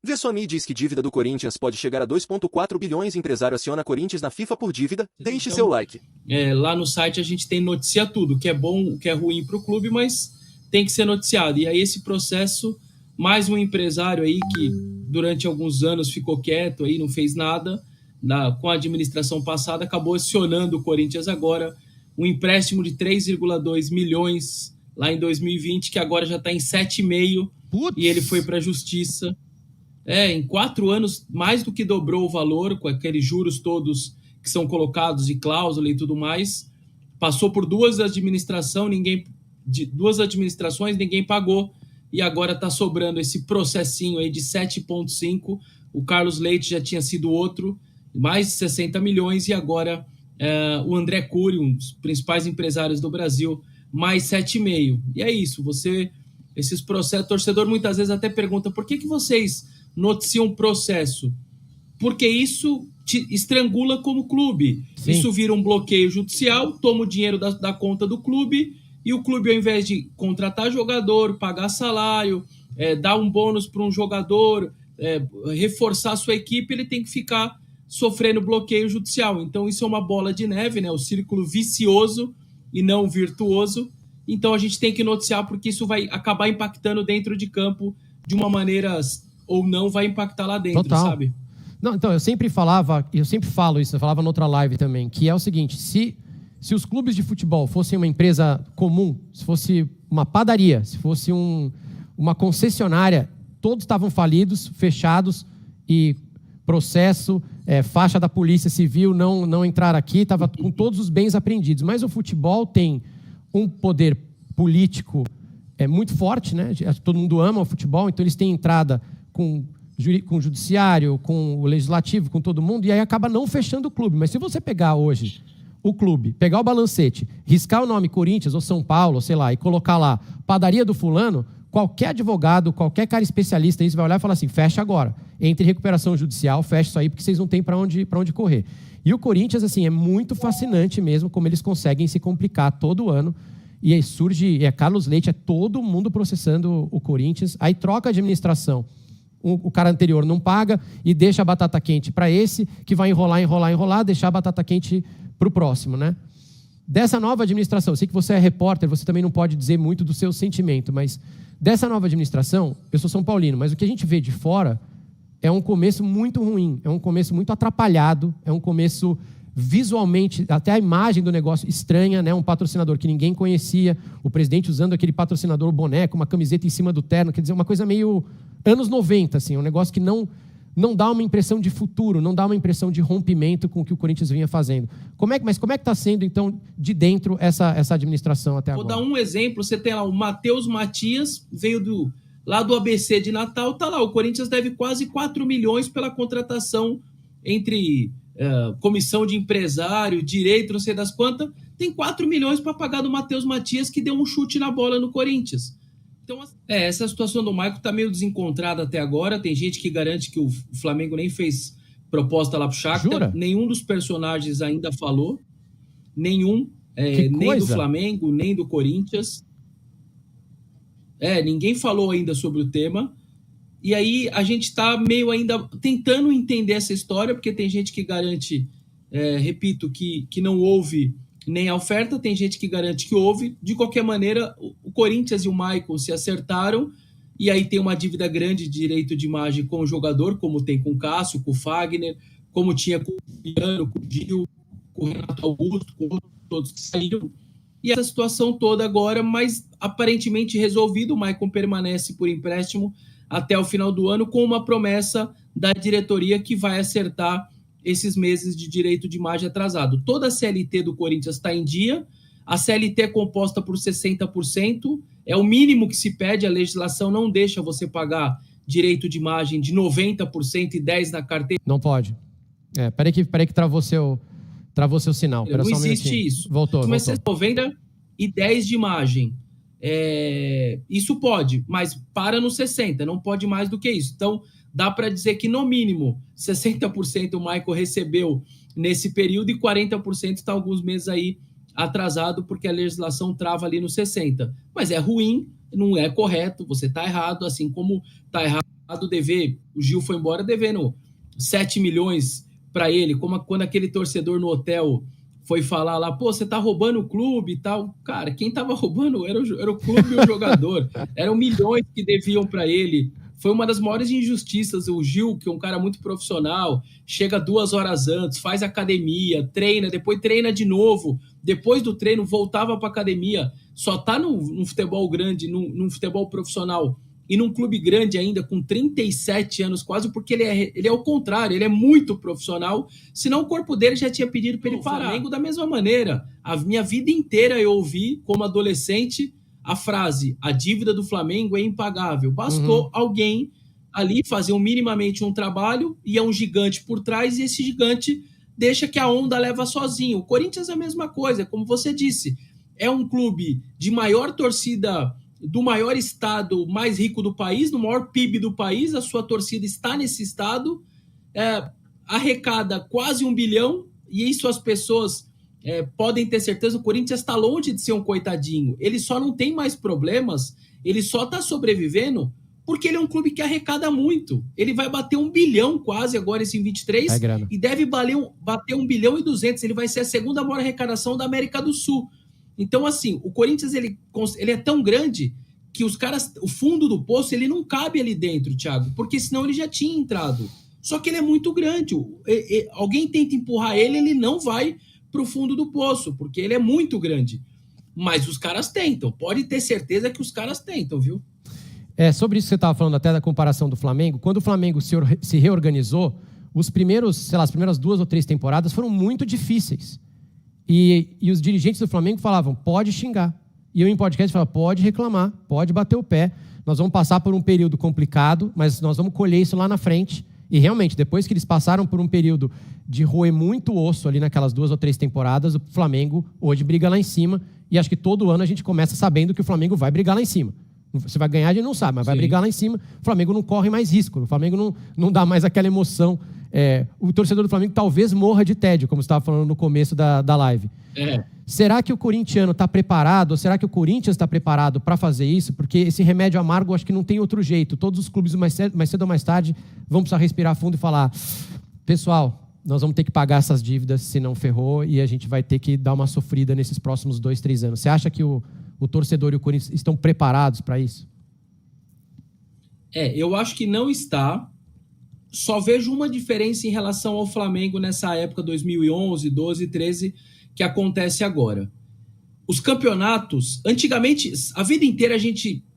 Versoni diz que dívida do Corinthians pode chegar a 2,4 bilhões. Empresário aciona Corinthians na FIFA por dívida. Deixe seu like. Lá no site a gente tem noticia tudo, o que é bom, o que é ruim para o clube, mas tem que ser noticiado. E aí esse processo, mais um empresário aí que durante alguns anos ficou quieto, aí não fez nada, com a administração passada, acabou acionando o Corinthians agora, um empréstimo de 3,2 milhões lá em 2020, que agora já está em 7,5, e ele foi para a justiça. Em 4 anos, mais do que dobrou o valor, com aqueles juros todos que são colocados de cláusula e tudo mais. Passou por duas administrações, ninguém pagou, e agora está sobrando esse processinho aí de 7,5. O Carlos Leite já tinha sido outro, mais de 60 milhões, e agora o André Cury, um dos principais empresários do Brasil, mais 7,5. E é isso, esses processos, torcedor muitas vezes até pergunta, por que vocês noticiam processo? Porque isso te estrangula como clube. Sim. Isso vira um bloqueio judicial, toma o dinheiro da conta do clube, e o clube, ao invés de contratar jogador, pagar salário, dar um bônus para um jogador, reforçar a sua equipe, ele tem que ficar sofrendo bloqueio judicial. Então isso é uma bola de neve, né? O círculo vicioso e não virtuoso. Então a gente tem que noticiar, porque isso vai acabar impactando dentro de campo de uma maneira, ou não vai impactar lá dentro. Total. Sabe? Não, então, eu sempre falo isso, eu falava noutra live também, que é o seguinte, se os clubes de futebol fossem uma empresa comum, se fosse uma padaria, se fosse uma concessionária, todos estavam falidos, fechados, e processo, faixa da Polícia Civil, não entrar aqui, estava com todos os bens apreendidos. Mas o futebol tem um poder político muito forte, né? Todo mundo ama o futebol, então eles têm entrada com o judiciário, com o legislativo, com todo mundo, e aí acaba não fechando o clube. Mas se você pegar hoje o clube, pegar o balancete, riscar o nome Corinthians ou São Paulo, sei lá, e colocar lá padaria do fulano, qualquer advogado, qualquer cara especialista nisso vai olhar e falar assim, fecha agora. Entre recuperação judicial, fecha isso aí, porque vocês não têm para onde correr. E o Corinthians, assim, é muito fascinante mesmo como eles conseguem se complicar todo ano. E aí surge, Carlos Leite, todo mundo processando o Corinthians, aí troca a administração. O cara anterior não paga e deixa a batata quente para esse, que vai enrolar, deixar a batata quente para o próximo, né? Dessa nova administração, eu sei que você é repórter, você também não pode dizer muito do seu sentimento, mas dessa nova administração, eu sou São Paulino, mas o que a gente vê de fora é um começo muito ruim, é um começo muito atrapalhado, é um começo visualmente, até a imagem do negócio estranha, né? Um patrocinador que ninguém conhecia, o presidente usando aquele patrocinador boneco, uma camiseta em cima do terno, quer dizer, uma coisa meio anos 90, assim, um negócio que não dá uma impressão de futuro, não dá uma impressão de rompimento com o que o Corinthians vinha fazendo. Mas como é que está sendo, então, de dentro essa administração até agora? Vou dar um exemplo, você tem lá o Matheus Matias, veio lá do ABC de Natal, tá lá, o Corinthians deve quase 4 milhões pela contratação entre comissão de empresário, direito, não sei das quantas, tem 4 milhões para pagar do Matheus Matias, que deu um chute na bola no Corinthians. Então, essa situação do Maicon está meio desencontrada até agora. Tem gente que garante que o Flamengo nem fez proposta lá pro Shakhtar. Jura? Nenhum dos personagens ainda falou. Nenhum. Nem do Flamengo, nem do Corinthians. Ninguém falou ainda sobre o tema. E aí a gente está meio ainda tentando entender essa história, porque tem gente que garante, repito, que não houve nem a oferta, tem gente que garante que houve. De qualquer maneira, o Corinthians e o Maicon se acertaram, e aí tem uma dívida grande de direito de imagem com o jogador, como tem com o Cássio, com o Fagner, como tinha com o Piano, com o Gil, com o Renato Augusto, com todos que saíram. E essa situação toda agora, mas aparentemente resolvido, o Maicon permanece por empréstimo até o final do ano, com uma promessa da diretoria que vai acertar esses meses de direito de imagem atrasado. Toda a CLT do Corinthians está em dia, a CLT é composta por 60%, é o mínimo que se pede, a legislação não deixa você pagar direito de imagem de 90% e 10% na carteira. Não pode. Peraí que travou seu sinal. Não existe isso. Voltou. Começa a 90% e 10% de imagem. Isso pode, mas para no 60%, não pode mais do que isso. Então, dá para dizer que, no mínimo, 60% o Maicon recebeu nesse período e 40% está alguns meses aí atrasado, porque a legislação trava ali no 60%. Mas é ruim, não é correto, você está errado, assim como está errado dever, o Gil foi embora devendo 7 milhões para ele, como quando aquele torcedor no hotel foi falar lá, pô, você tá roubando o clube e tal. Cara, quem tava roubando era o clube e o jogador. Eram milhões que deviam para ele. Foi uma das maiores injustiças. O Gil, que é um cara muito profissional, chega 2 horas antes, faz academia, treina, depois treina de novo. Depois do treino, voltava para academia. Só tá num futebol grande, num futebol profissional e num clube grande ainda, com 37 anos quase, porque ele é o contrário, ele é muito profissional, senão o corpo dele já tinha pedido para ele parar. O Flamengo, da mesma maneira, a minha vida inteira eu ouvi, como adolescente, a frase, a dívida do Flamengo é impagável. Bastou alguém ali fazer minimamente um trabalho, e é um gigante por trás, e esse gigante deixa que a onda leva sozinho. O Corinthians é a mesma coisa, como você disse, é um clube de maior torcida, do maior estado mais rico do país, no maior PIB do país, a sua torcida está nesse estado, arrecada quase 1 bilhão, e isso as pessoas podem ter certeza, o Corinthians está longe de ser um coitadinho, ele só não tem mais problemas, ele só está sobrevivendo porque ele é um clube que arrecada muito, ele vai bater 1 bilhão quase agora esse em 23, e deve bater 1 bilhão e 200, ele vai ser a segunda maior arrecadação da América do Sul. Então, assim, o Corinthians ele é tão grande que os caras, o fundo do poço, ele não cabe ali dentro, Thiago, porque senão ele já tinha entrado. Só que ele é muito grande. Alguém tenta empurrar ele, ele não vai para o fundo do poço, porque ele é muito grande. Mas os caras tentam. Pode ter certeza que os caras tentam, viu? Sobre isso que você estava falando até da comparação do Flamengo, quando o Flamengo se reorganizou, as primeiras 2 ou 3 temporadas foram muito difíceis. E os dirigentes do Flamengo falavam, pode xingar. E eu em podcast falava, pode reclamar, pode bater o pé. Nós vamos passar por um período complicado, mas nós vamos colher isso lá na frente. E realmente, depois que eles passaram por um período de roer muito osso ali naquelas 2 ou 3 temporadas, o Flamengo hoje briga lá em cima. E acho que todo ano a gente começa sabendo que o Flamengo vai brigar lá em cima. Se vai ganhar, a gente não sabe, mas vai brigar lá em cima. O Flamengo não corre mais risco, o Flamengo não dá mais aquela emoção. O torcedor do Flamengo talvez morra de tédio, como você estava falando no começo da live. Será que o corintiano está preparado, ou será que o Corinthians está preparado para fazer isso? Porque esse remédio amargo, acho que não tem outro jeito. Todos os clubes, mais cedo ou mais tarde, vão precisar respirar fundo e falar, pessoal, nós vamos ter que pagar essas dívidas, se não ferrou, e a gente vai ter que dar uma sofrida nesses próximos 2, 3 anos. Você acha que o torcedor e o Corinthians estão preparados para isso? Eu acho que não está. Só vejo uma diferença em relação ao Flamengo nessa época 2011, 12, 13, que acontece agora. Os campeonatos, antigamente, a vida inteira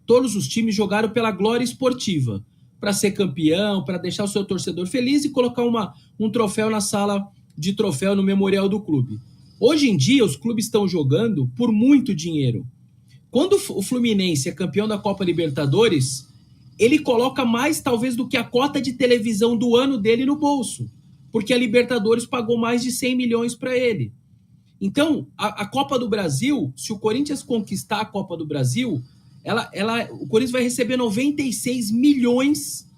todos os times jogaram pela glória esportiva, para ser campeão, para deixar o seu torcedor feliz e colocar um troféu na sala de troféu no memorial do clube. Hoje em dia, os clubes estão jogando por muito dinheiro. Quando o Fluminense é campeão da Copa Libertadores, ele coloca mais, talvez, do que a cota de televisão do ano dele no bolso, porque a Libertadores pagou mais de 100 milhões para ele. Então, a Copa do Brasil, se o Corinthians conquistar a Copa do Brasil, o Corinthians vai receber 96 milhões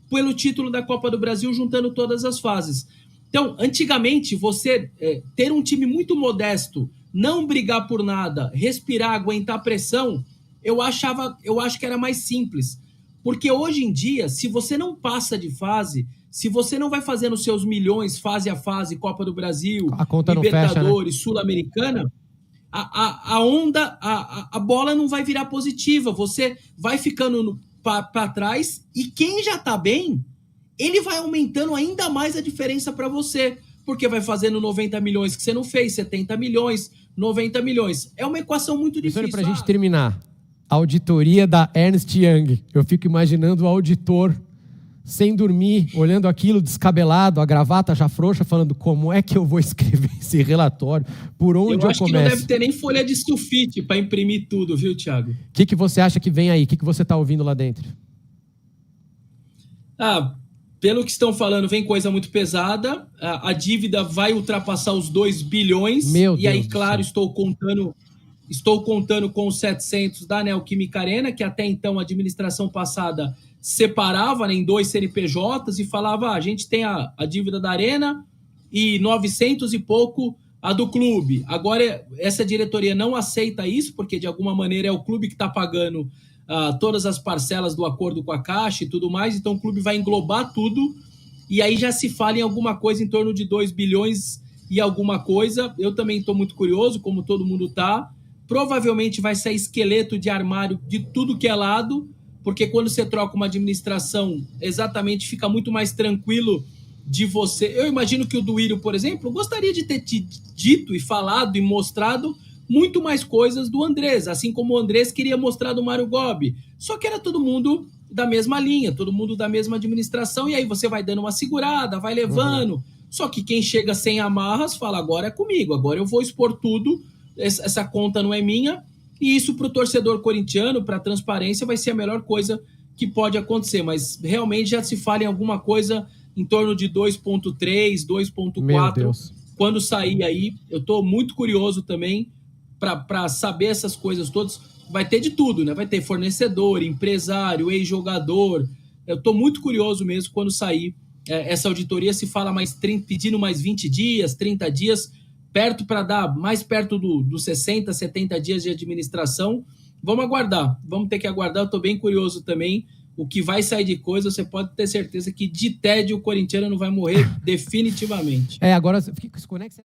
pelo título da Copa do Brasil, juntando todas as fases. Então, antigamente, você ter um time muito modesto, não brigar por nada, respirar, aguentar pressão, eu acho que era mais simples. Porque hoje em dia, se você não passa de fase, se você não vai fazendo os seus milhões fase a fase, Copa do Brasil, a conta Libertadores, não fecha, né? Sul-Americana, a onda, a bola não vai virar positiva. Você vai ficando para trás e quem já está bem, ele vai aumentando ainda mais a diferença para você. Porque vai fazendo 90 milhões que você não fez, 70 milhões, 90 milhões. É uma equação muito difícil. Para a gente terminar, auditoria da Ernst Young. Eu fico imaginando o auditor sem dormir, olhando aquilo descabelado, a gravata já frouxa, falando como é que eu vou escrever esse relatório, por onde eu começo? Eu acho que não deve ter nem folha de sulfite para imprimir tudo, viu, Thiago? O que você acha que vem aí? O que você está ouvindo lá dentro? Pelo que estão falando, vem coisa muito pesada. A dívida vai ultrapassar os 2 bilhões. Meu Deus. E aí, claro, estou contando com os 700 da Neoquímica Arena, que até então a administração passada separava, né, em 2 CNPJs e falava, a gente tem a dívida da Arena e 900 e pouco a do clube. Agora, essa diretoria não aceita isso, porque de alguma maneira é o clube que está pagando todas as parcelas do acordo com a Caixa e tudo mais, então o clube vai englobar tudo, e aí já se fala em alguma coisa em torno de 2 bilhões e alguma coisa. Eu também estou muito curioso, como todo mundo está. Provavelmente vai sair esqueleto de armário de tudo que é lado, porque quando você troca uma administração, exatamente fica muito mais tranquilo de você. Eu imagino que o Duílio, por exemplo, gostaria de ter dito e falado e mostrado muito mais coisas do Andrés, assim como o Andrés queria mostrar do Mário Gobi. Só que era todo mundo da mesma linha, todo mundo da mesma administração, e aí você vai dando uma segurada, vai levando. Só que quem chega sem amarras fala, agora é comigo, agora eu vou expor tudo, essa conta não é minha, e isso para o torcedor corintiano, para a transparência, vai ser a melhor coisa que pode acontecer, mas realmente já se fala em alguma coisa em torno de 2,3, 2,4, quando sair aí. Eu estou muito curioso também para saber essas coisas todas. Vai ter de tudo, né? Vai ter fornecedor, empresário, ex-jogador. Eu estou muito curioso mesmo quando sair essa auditoria. Se fala pedindo mais 20 dias, 30 dias, perto para dar mais perto dos 60, 70 dias de administração. Vamos aguardar, vamos ter que aguardar. Eu estou bem curioso também. O que vai sair de coisa, você pode ter certeza que de tédio o corintiano não vai morrer definitivamente. Agora, desconecta.